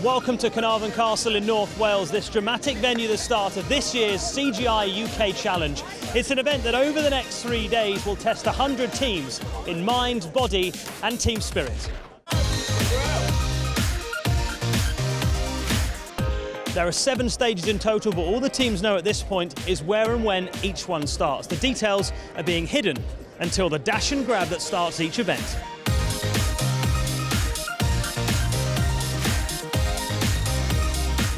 Welcome to Carnarvon Castle in North Wales, this dramatic venue, the start of this year's CGI UK Challenge. It's an event that over the next 3 days will test 100 teams in mind, body and team spirit. There are 7 stages in total, but all the teams know at this point is where and when each one starts. The details are being hidden until the dash and grab that starts each event.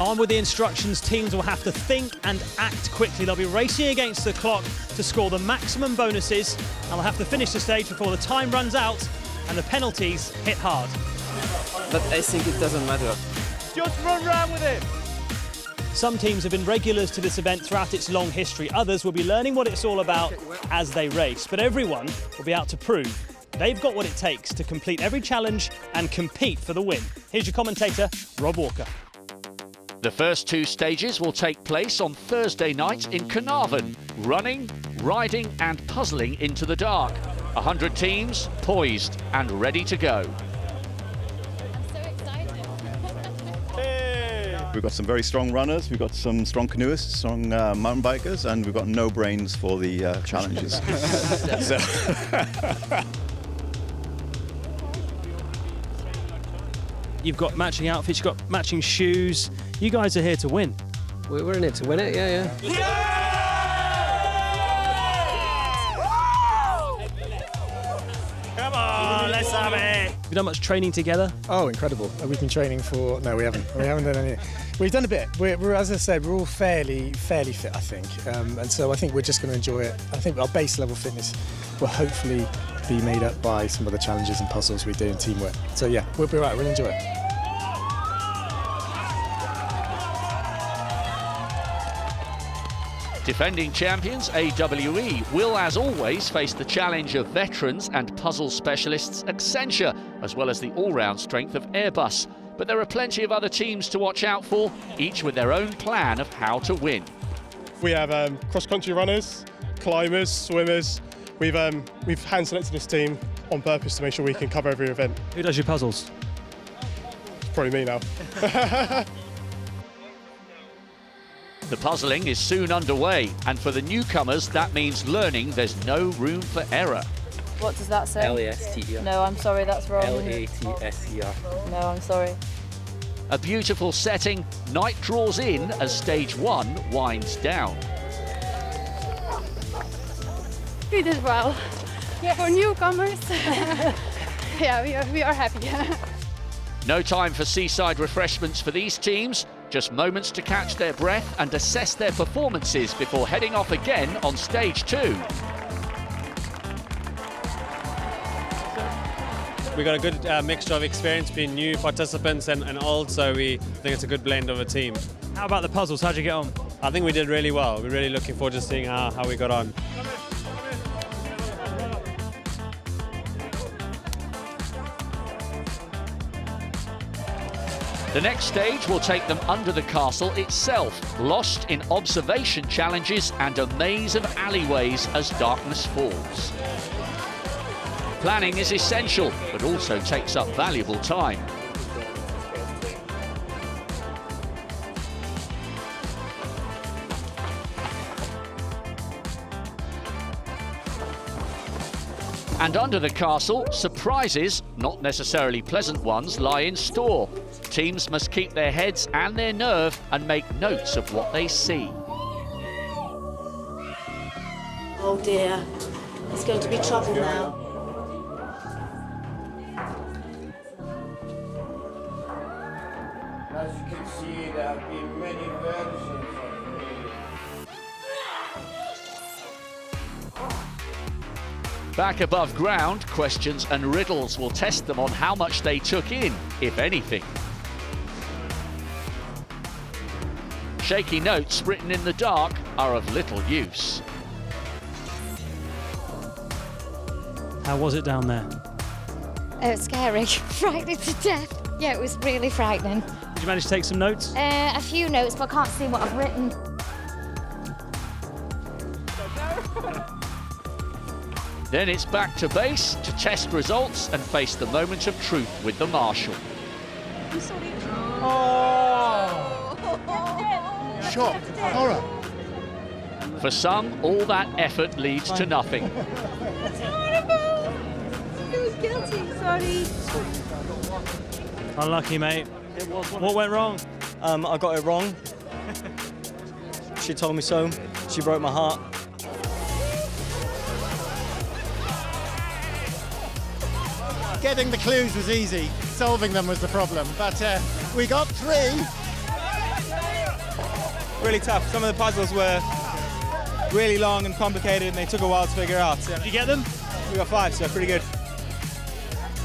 Armed with the instructions, teams will have to think and act quickly. They'll be racing against the clock to score the maximum bonuses, and they'll have to finish the stage before the time runs out and the penalties hit hard. But I think it doesn't matter. Just run round with it! Some teams have been regulars to this event throughout its long history. Others will be learning what it's all about as they race. But everyone will be out to prove they've got what it takes to complete every challenge and compete for the win. Here's your commentator, Rob Walker. The first 2 stages will take place on Thursday night in Carnarvon. Running, riding and puzzling into the dark. 100 teams poised and ready to go. We've got some very strong runners, we've got some strong canoeists, strong mountain bikers, and we've got no brains for the challenges. You've got matching outfits, you've got matching shoes. You guys are here to win. We're in it to win it, yeah. Come on, let's have it. Have you done much training together? Oh, incredible. We've been training for... No, we haven't. We haven't done any... We've done a bit. We're as I said, we're all fairly fit, I think. And so I think we're just going to enjoy it. I think our base level fitness will hopefully be made up by some of the challenges and puzzles we do in teamwork. So yeah, we'll be right. We'll enjoy it. Defending champions AWE will, as always, face the challenge of veterans and puzzle specialists Accenture, as well as the all-round strength of Airbus. But there are plenty of other teams to watch out for, each with their own plan of how to win. We have cross-country runners, climbers, swimmers. We've hand-selected this team on purpose to make sure we can cover every event. Who does your puzzles? It's probably me now. The puzzling is soon underway, and for the newcomers, that means learning there's no room for error. What does that say? L-A-S-T-E-R. No, I'm sorry, that's wrong. L-A-T-S-E-R. No, I'm sorry. A beautiful setting, night draws in as stage 1 winds down. We did well. Yes. For newcomers, yeah, we are happy. No time for seaside refreshments for these teams, just moments to catch their breath and assess their performances before heading off again on stage 2. We got a good mixture of experience between new participants and also we think it's a good blend of a team. How about the puzzles? How'd you get on? I think we did really well. We're really looking forward to seeing how we got on. The next stage will take them under the castle itself, lost in observation challenges and a maze of alleyways as darkness falls. Planning is essential, but also takes up valuable time. And under the castle, surprises, not necessarily pleasant ones, lie in store. Teams must keep their heads and their nerve and make notes of what they see. Oh dear, it's going to be trouble now. As you can see, there have been many versions of me. Back above ground, questions and riddles will test them on how much they took in, if anything. Shaky notes written in the dark are of little use. How was it down there? It was scary, frightening to death. Yeah, it was really frightening. Did you manage to take some notes? A few notes, but I can't see what I've written. Then it's back to base to test results and face the moment of truth with the marshal. I'm sorry. Shock, horror. For some, all that effort leads to nothing. It's horrible. I was guilty, sorry. Unlucky, mate. What went wrong? I got it wrong. She told me so. She broke my heart. Getting the clues was easy. Solving them was the problem. But we got 3. Really tough. Some of the puzzles were really long and complicated, and they took a while to figure out. Did you get them? We got 5, so pretty good.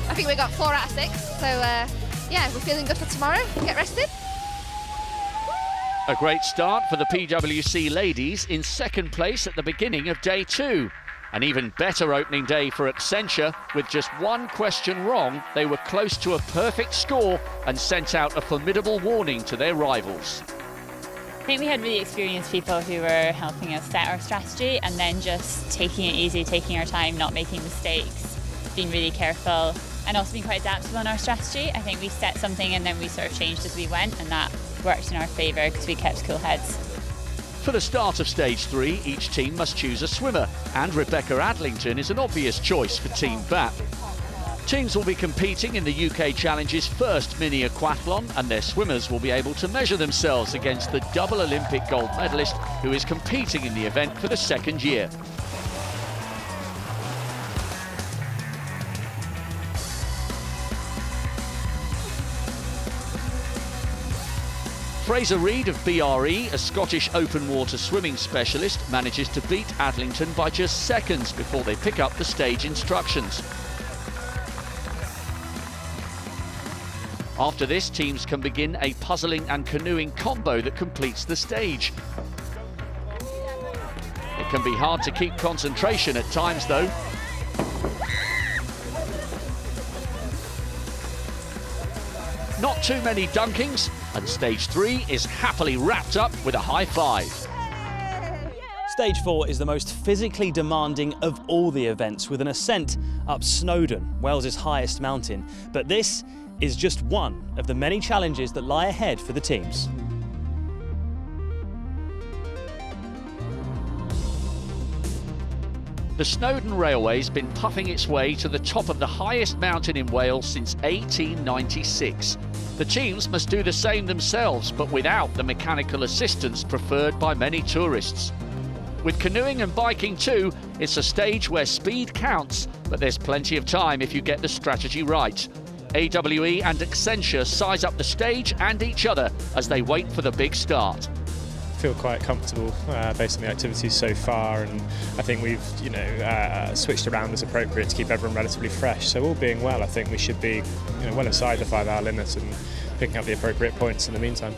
I think we got 4 out of 6, so yeah, we're feeling good for tomorrow. Get rested. A great start for the PwC ladies in second place at the beginning of day 2. An even better opening day for Accenture. With just 1 question wrong, they were close to a perfect score and sent out a formidable warning to their rivals. I think we had really experienced people who were helping us set our strategy, and then just taking it easy, taking our time, not making mistakes, being really careful, and also being quite adaptable in our strategy. I think we set something and then we sort of changed as we went, and that worked in our favour because we kept cool heads. For the start of stage 3, each team must choose a swimmer, and Rebecca Adlington is an obvious choice for Team BAP. Teams will be competing in the UK Challenge's first mini aquathlon, and their swimmers will be able to measure themselves against the double Olympic gold medalist who is competing in the event for the 2nd year. Fraser Reid of BRE, a Scottish open water swimming specialist, manages to beat Adlington by just seconds before they pick up the stage instructions. After this, teams can begin a puzzling and canoeing combo that completes the stage. It can be hard to keep concentration at times, though. Not too many dunkings, and stage 3 is happily wrapped up with a high 5. Stage 4 is the most physically demanding of all the events, with an ascent up Snowdon, Wales's highest mountain. But this is just one of the many challenges that lie ahead for the teams. The Snowdon Railway's been puffing its way to the top of the highest mountain in Wales since 1896. The teams must do the same themselves, but without the mechanical assistance preferred by many tourists. With canoeing and biking too, it's a stage where speed counts, but there's plenty of time if you get the strategy right. AWE and Accenture size up the stage and each other as they wait for the big start. I feel quite comfortable based on the activities so far, and I think we've switched around as appropriate to keep everyone relatively fresh. So all being well, I think we should be well inside the 5-hour limit and picking up the appropriate points in the meantime.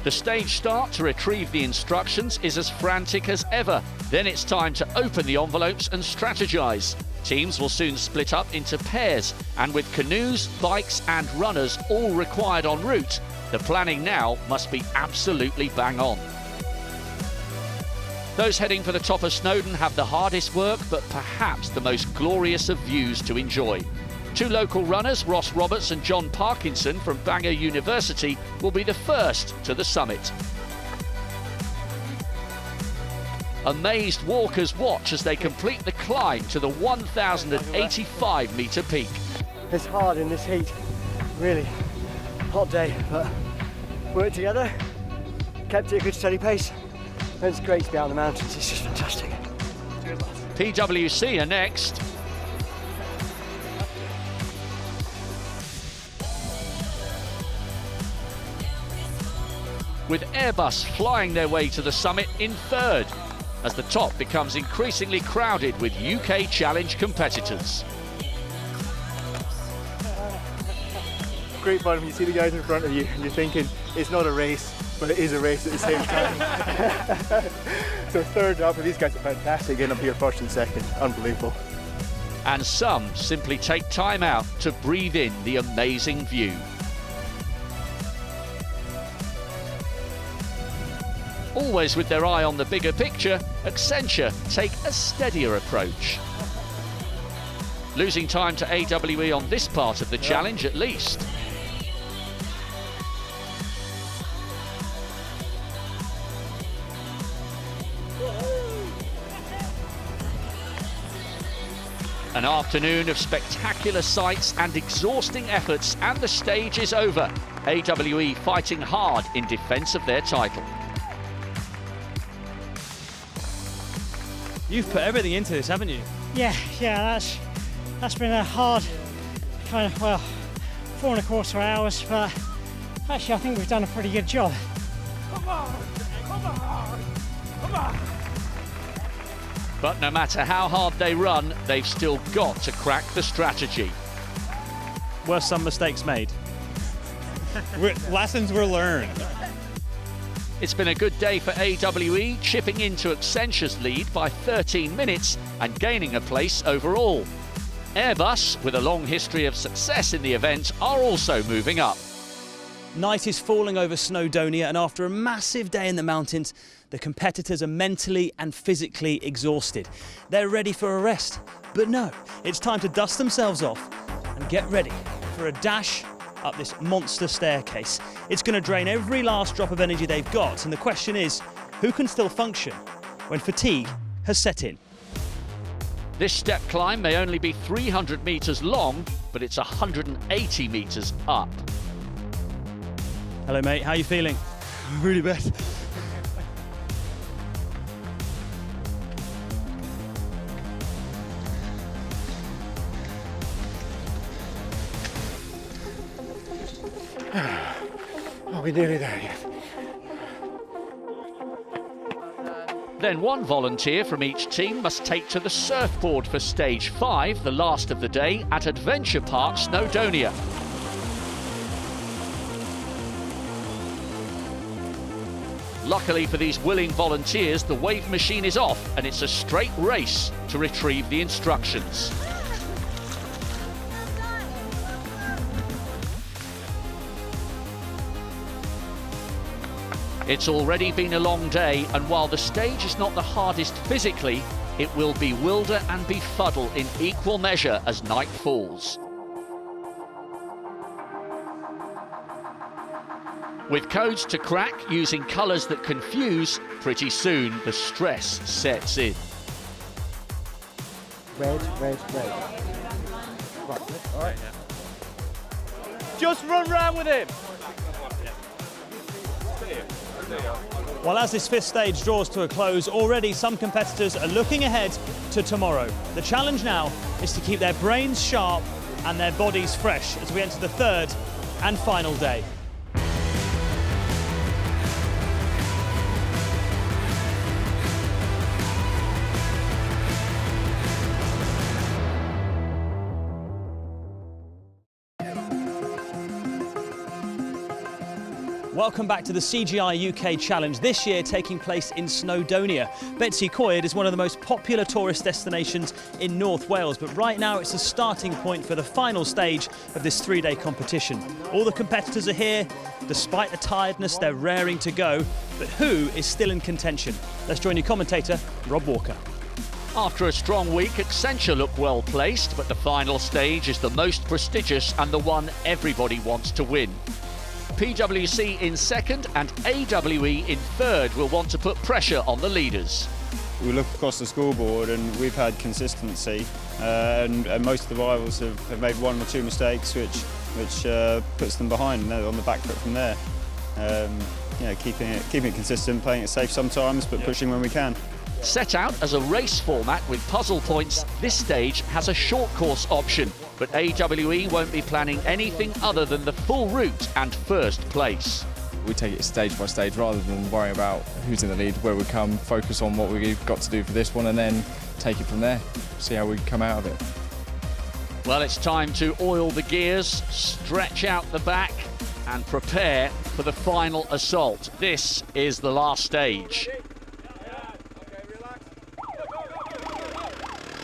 The stage start to retrieve the instructions is as frantic as ever. Then it's time to open the envelopes and strategise. Teams will soon split up into pairs, and with canoes, bikes and runners all required en route, the planning now must be absolutely bang on. Those heading for the top of Snowdon have the hardest work, but perhaps the most glorious of views to enjoy. 2 local runners, Ross Roberts and John Parkinson from Bangor University, will be the first to the summit. Amazed walkers watch as they complete the climb to the 1,085-metre peak. It's hard in this heat, really. Hot day, but worked together, kept it a good steady pace. And it's great to be out in the mountains, it's just fantastic. PwC are next. With Airbus flying their way to the summit in third, as the top becomes increasingly crowded with UK Challenge competitors. Great fun when you see the guys in front of you and you're thinking it's not a race, but it is a race at the same time. So third up, these guys are fantastic, getting up here first and second, unbelievable. And some simply take time out to breathe in the amazing view. Always with their eye on the bigger picture, Accenture take a steadier approach. Losing time to AWE on this part of the challenge at least. An afternoon of spectacular sights and exhausting efforts, and the stage is over. AWE fighting hard in defence of their title. You've put everything into this, haven't you? Yeah, that's been a hard kind of, well, 4.25 hours, but actually I think we've done a pretty good job. Come on! Come on! Come on! But no matter how hard they run, they've still got to crack the strategy. Were some mistakes made? Lessons were learned. It's been a good day for AWE, chipping into Accenture's lead by 13 minutes and gaining a place overall. Airbus, with a long history of success in the event, are also moving up. Night is falling over Snowdonia, and after a massive day in the mountains, the competitors are mentally and physically exhausted. They're ready for a rest, but no, it's time to dust themselves off and get ready for a dash up this monster staircase. It's going to drain every last drop of energy they've got, and the question is, who can still function when fatigue has set in? This step climb may only be 300 metres long, but it's 180 metres up. Hello mate, how are you feeling? Really bad. Are we nearly there yet? Then one volunteer from each team must take to the surfboard for stage 5, the last of the day, at Adventure Park, Snowdonia. Luckily for these willing volunteers, the wave machine is off and it's a straight race to retrieve the instructions. It's already been a long day, and while the stage is not the hardest physically, it will bewilder and befuddle in equal measure as night falls. With codes to crack using colours that confuse, pretty soon the stress sets in. Red. Right. All right. Just run round with him. Well, as this 5th stage draws to a close, already some competitors are looking ahead to tomorrow. The challenge now is to keep their brains sharp and their bodies fresh as we enter the 3rd and final day. Welcome back to the CGI UK Challenge, this year taking place in Snowdonia. Betsy Coed is one of the most popular tourist destinations in North Wales, but right now it's a starting point for the final stage of this 3-day competition. All the competitors are here. Despite the tiredness, they're raring to go. But who is still in contention? Let's join your commentator, Rob Walker. After a strong week, Accenture look well placed, but the final stage is the most prestigious and the one everybody wants to win. PwC in 2nd and AWE in 3rd will want to put pressure on the leaders. We look across the scoreboard and we've had consistency, and most of the rivals have made 1 or 2 mistakes which puts them behind, and they're on the back foot from there. Keeping it consistent, playing it safe sometimes, but pushing when we can. Set out as a race format with puzzle points, this stage has a short course option, but AWE won't be planning anything other than the full route and 1st place. We take it stage by stage rather than worry about who's in the lead, where we come, focus on what we've got to do for this one and then take it from there, see how we come out of it. Well, it's time to oil the gears, stretch out the back and prepare for the final assault. This is the last stage.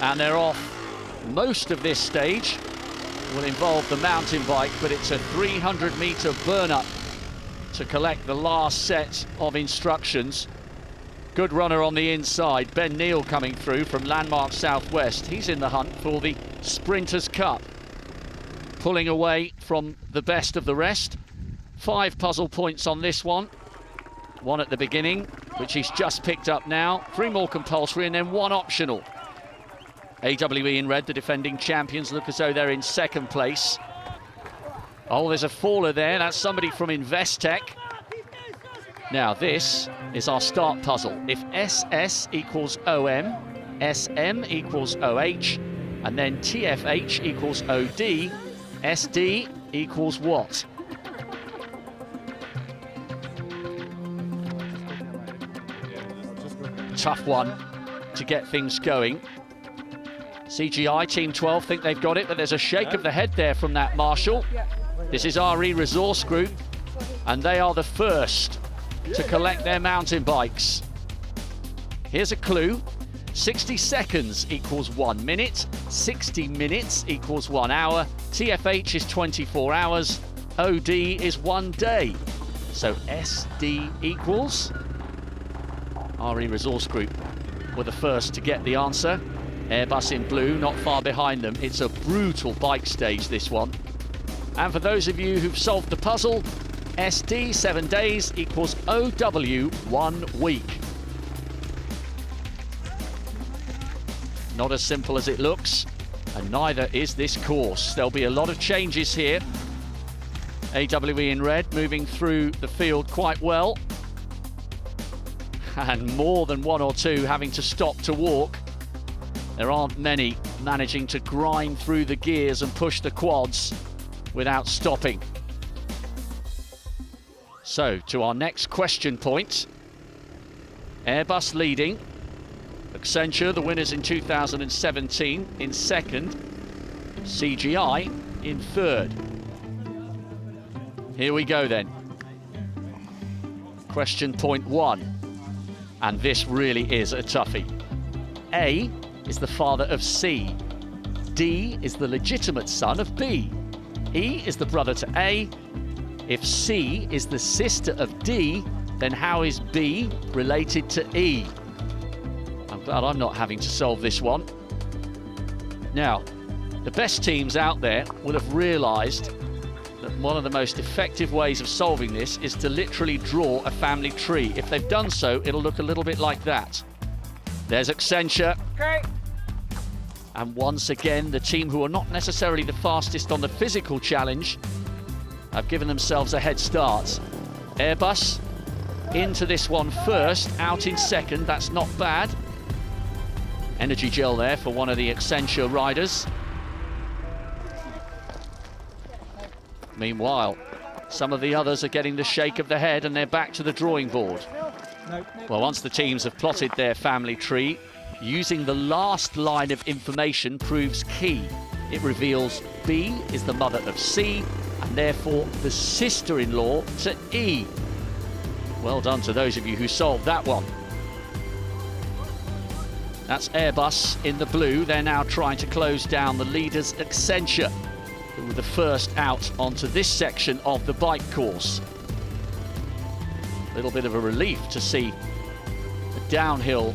And they're off. Most of this stage will involve the mountain bike, but it's a 300-metre burn-up to collect the last set of instructions. Good runner on the inside. Ben Neal coming through from Landmark Southwest. He's in the hunt for the Sprinters Cup. Pulling away from the best of the rest. 5 puzzle points on this one. 1 at the beginning, which he's just picked up now. 3 more compulsory and then 1 optional. AWE in red, the defending champions, look as though they're in 2nd place. Oh, there's a faller there. That's somebody from Investec. Now, this is our start puzzle. If SS equals OM, SM equals OH, and then TFH equals OD, SD equals what? Tough one to get things going. CGI Team 12 think they've got it, but there's a shake of the head there from that marshal. This is RE Resource Group, and they are the first to collect their mountain bikes. Here's a clue. 60 seconds equals 1 minute, 60 minutes equals 1 hour, TFH is 24 hours, OD is 1 day. So SD equals... RE Resource Group were the first to get the answer. Airbus in blue, not far behind them. It's a brutal bike stage, this one. And for those of you who've solved the puzzle, SD 7 days equals OW 1 week. Not as simple as it looks, and neither is this course. There'll be a lot of changes here. AWE in red moving through the field quite well. And more than 1 or 2 having to stop to walk. There aren't many managing to grind through the gears and push the quads without stopping. So, to our next question point. Airbus leading. Accenture, the winners in 2017, in 2nd. CGI in 3rd. Here we go then. Question point 1. And this really is a toughie. A is the father of C. D is the legitimate son of B. E is the brother to A. If C is the sister of D, then how is B related to E? I'm glad I'm not having to solve this one. Now, the best teams out there will have realised that one of the most effective ways of solving this is to literally draw a family tree. If they've done so, it'll look a little bit like that. There's Accenture. Okay. And once again, the team who are not necessarily the fastest on the physical challenge have given themselves a head start. Airbus into this one first, out in 2nd, that's not bad. Energy gel there for one of the Accenture riders. Meanwhile, some of the others are getting the shake of the head and they're back to the drawing board. Well, once the teams have plotted their family tree, using the last line of information proves key. It reveals B is the mother of C and therefore the sister-in-law to E. Well done to those of you who solved that one. That's Airbus in the blue. They're now trying to close down the leaders, Accenture, who were the first out onto this section of the bike course. A little bit of a relief to see a downhill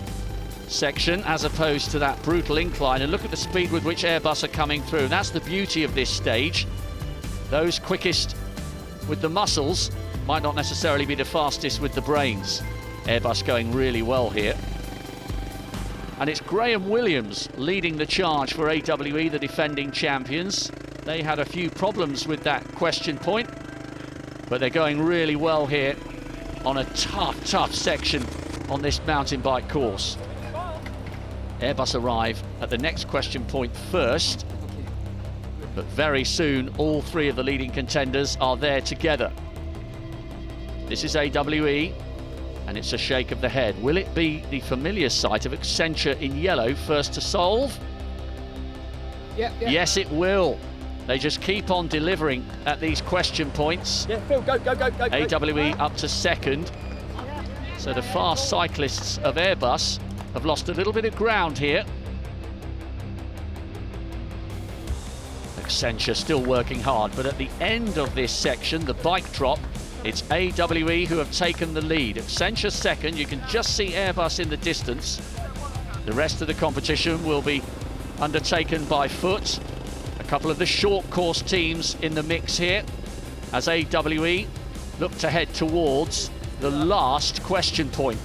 section as opposed to that brutal incline, and look at the speed with which Airbus are coming through. That's the beauty of this stage. Those quickest with the muscles might not necessarily be the fastest with the brains. Airbus going really well here. And it's Graham Williams leading the charge for AWE, the defending champions. They had a few problems with that question point, but they're going really well here on a tough section on this mountain bike course. Airbus arrive at the next question point first, but very soon all 3 of the leading contenders are there together. This is AWE, and it's a shake of the head. Will it be the familiar sight of Accenture in yellow first to solve? Yeah. Yes, it will. They just keep on delivering at these question points. Yeah, Phil, go. AWE up to 2nd. So the fast cyclists of Airbus have lost a little bit of ground here. Accenture still working hard, but at the end of this section, the bike drop, It's AWE who have taken the lead. Accenture second, you can just see Airbus in the distance. The rest of the competition will be undertaken by foot. A couple of the short course teams in the mix here as AWE look to head towards the last question point.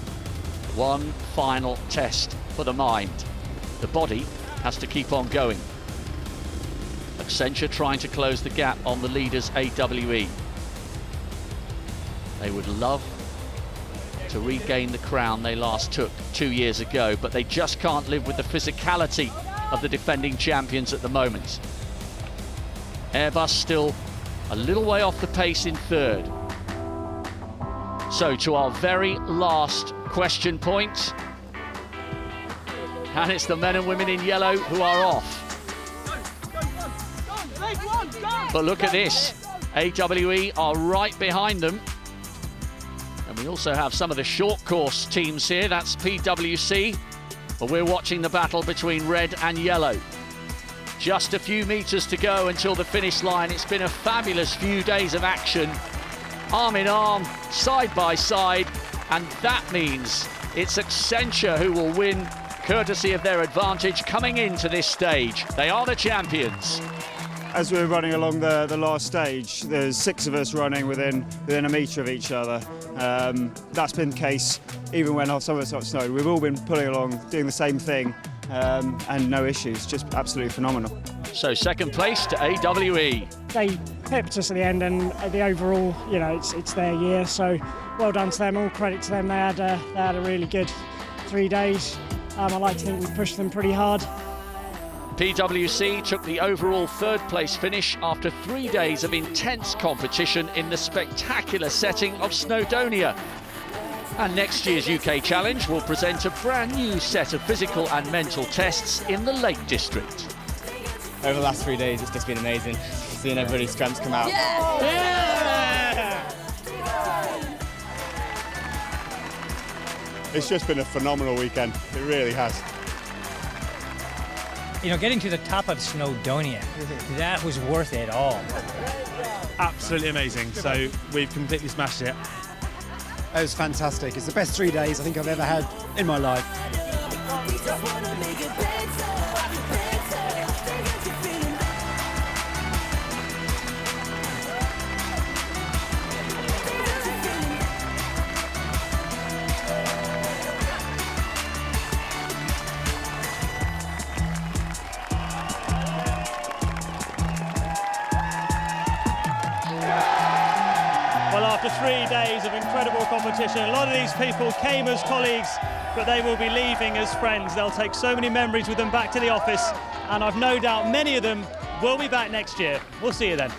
One final test for the mind. The body has to keep on going. Accenture trying to close the gap on the leaders AWE. They would love to regain the crown they last took 2 years ago, but they just can't live with the physicality of the defending champions at the moment. Airbus still a little way off the pace in third. So to our very last question point. And it's the men and women in yellow who are off. But look at this. AWE are right behind them. And we also have some of the short course teams here. That's PWC. But we're watching the battle between red and yellow. Just a few meters to go until the finish line. It's been a fabulous few days of action. Arm in arm, side by side. And that means it's Accenture who will win, courtesy of their advantage coming into this stage. They are the champions. As we're running along the last stage, there's 6 of us running within a metre of each other. That's been the case even when some of us got snowed. We've all been pulling along, doing the same thing, and no issues, just absolutely phenomenal. So second place to AWE. They pipped us at the end, and the overall, you know, it's their year, so well done to them, all credit to them. They had a really good 3 days. I like to think we pushed them pretty hard. PWC took the overall third place finish after 3 days of intense competition in the spectacular setting of Snowdonia. And next year's UK Challenge will present a brand new set of physical and mental tests in the Lake District. Over the last 3 days, it's just been amazing, seeing everybody's strengths come out. It's just been a phenomenal weekend, it really has. You know, getting to the top of Snowdonia, that was worth it all. Absolutely amazing. So we've completely smashed it. It was fantastic. It's the best 3 days I think I've ever had in my life. Well, after 3 days of incredible competition, a lot of these people came as colleagues, but they will be leaving as friends. They'll take so many memories with them back to the office, and I've no doubt many of them will be back next year. We'll see you then.